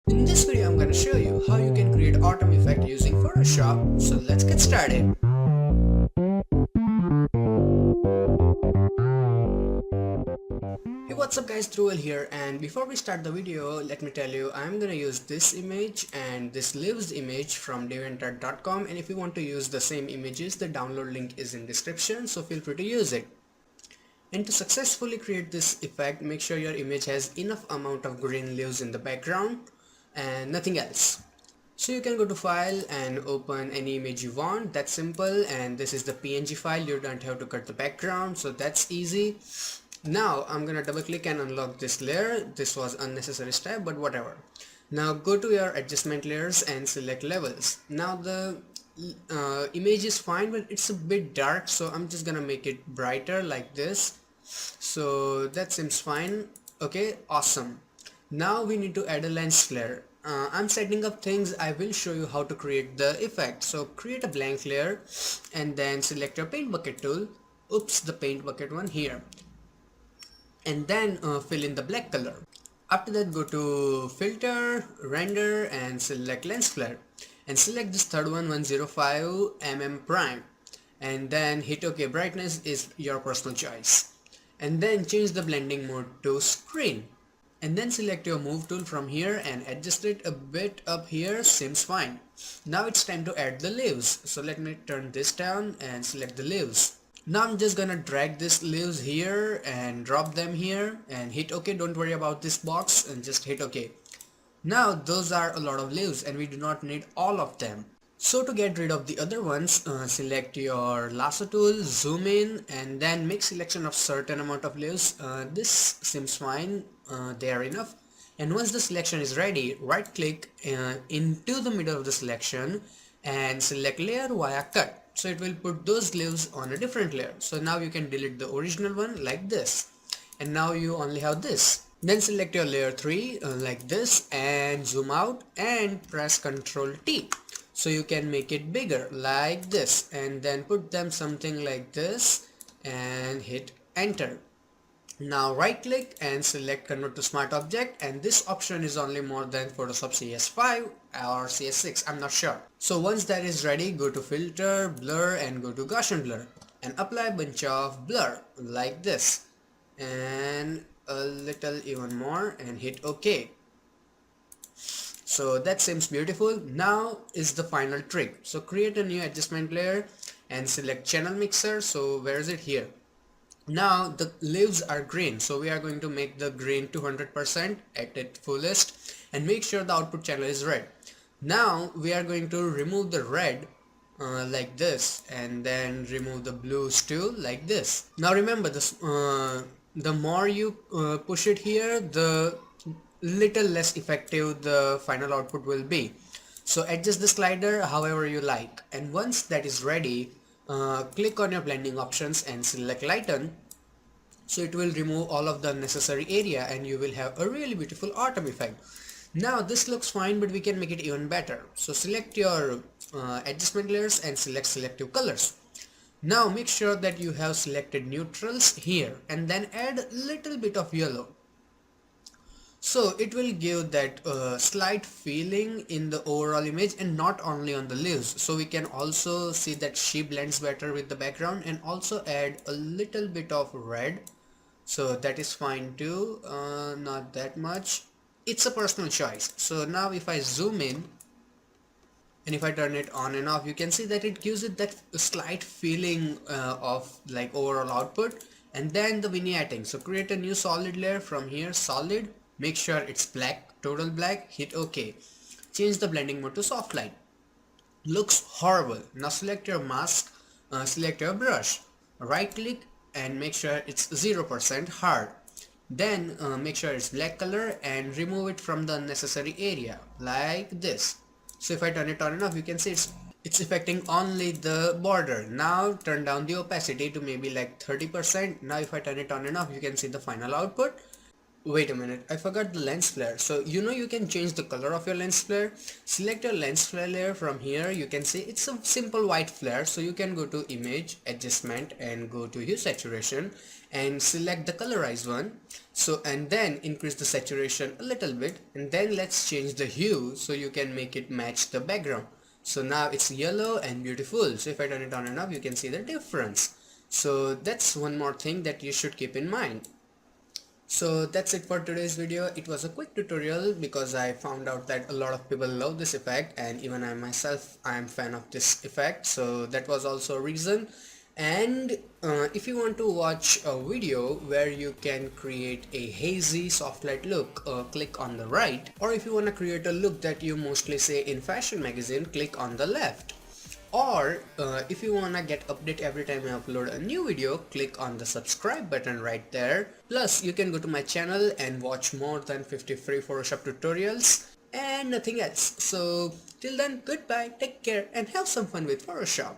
In this video I'm going to show you how you can create autumn effect using Photoshop. So let's get started. Hey, what's up guys, Dhruval here, and before we start the video let me tell you I'm gonna use this image and this lives image from deviantart.com, and if you want to use the same images the download link is in description, so feel free to use it. And to successfully create this effect, make sure your image has enough amount of green leaves in the background and nothing else. So you can go to file and open any image you want. That's simple, and this is the PNG file. You don't have to cut the background, so that's easy. Now I'm gonna double click and unlock this layer. This was unnecessary step, but whatever. Now go to your adjustment layers and select levels. Now the image is fine, but it's a bit dark, so I'm just gonna make it brighter like this. So that seems fine. Okay, awesome. Now we need to add a lens flare. I'm setting up things. I will show you how to create the effect. So create a blank layer and then select your paint bucket tool. Oops, the paint bucket one here. And then fill in the black color. After that, go to filter, render, and select lens flare. And select this third one, 105 mm prime. And then hit OK. Brightness is your personal choice. And then change the blending mode to screen. And then select your move tool from here and adjust it a bit up here. Seems fine. Now it's time to add the leaves. So let me turn this down and select the leaves. Now I'm just gonna drag these leaves here and drop them here and hit OK. Don't worry about this box and just hit OK. Now those are a lot of leaves and we do not need all of them. So to get rid of the other ones, select your lasso tool, zoom in, and then make selection of certain amount of leaves. This seems fine, they are enough. And once the selection is ready, right click into the middle of the selection and select layer via cut. So it will put those leaves on a different layer. So now you can delete the original one like this. And now you only have this. Then select your layer 3 like this and zoom out and press Ctrl T. So you can make it bigger like this and then put them something like this and hit enter. Now right click and select convert to smart object, and this option is only more than Photoshop CS5 or CS6, I'm not sure. So once that is ready, go to filter, blur, and go to Gaussian blur and apply a bunch of blur like this and a little even more and hit OK. So that seems beautiful. Now is the final trick. So create a new adjustment layer and select channel mixer. So where is it? Here. Now the leaves are green, so we are going to make the green 200% at its fullest and make sure the output channel is red. Now we are going to remove the red like this and then remove the blues too like this. Now remember this, the more you push it here, the little less effective the final output will be. So adjust the slider however you like, and once that is ready, click on your blending options and select lighten. So it will remove all of the unnecessary area and you will have a really beautiful autumn effect. Now this looks fine, but we can make it even better. So select your adjustment layers and select selective colors. Now make sure that you have selected neutrals here and then add a little bit of yellow. So it will give that slight feeling in the overall image and not only on the leaves. So we can also see that she blends better with the background, and also add a little bit of red. So that is fine too, not that much. It's a personal choice. So now if I zoom in and if I turn it on and off, you can see that it gives it that slight feeling of like overall output. And then the vignetting. So create a new solid layer from here, solid. Make sure it's black, total black, hit OK. Change the blending mode to soft light. Looks horrible. Now select your mask, select your brush, right click and make sure it's 0% hard. Then make sure it's black color and remove it from the unnecessary area like this. So if I turn it on and off, you can see it's affecting only the border. Now turn down the opacity to maybe like 30%. Now if I turn it on and off, you can see the final output. Wait a minute, I forgot the lens flare. So you know you can change the color of your lens flare. Select your lens flare layer from here. You can see it's a simple white flare. So you can go to image adjustment and go to hue saturation and select the colorized one. So and then increase the saturation a little bit, and then let's change the hue so you can make it match the background. So now it's yellow and beautiful. So if I turn it on and off, you can see the difference. So that's one more thing that you should keep in mind. So that's it for today's video. It was a quick tutorial because I found out that a lot of people love this effect, and even I myself, I am fan of this effect, so that was also a reason. And if you want to watch a video where you can create a hazy soft light look, click on the right. Or if you want to create a look that you mostly say in fashion magazine, click on the left. Or if you wanna get update every time I upload a new video, click on the subscribe button right there. Plus you can go to my channel and watch more than 50 free Photoshop tutorials and nothing else. So till then, goodbye, take care and have some fun with Photoshop.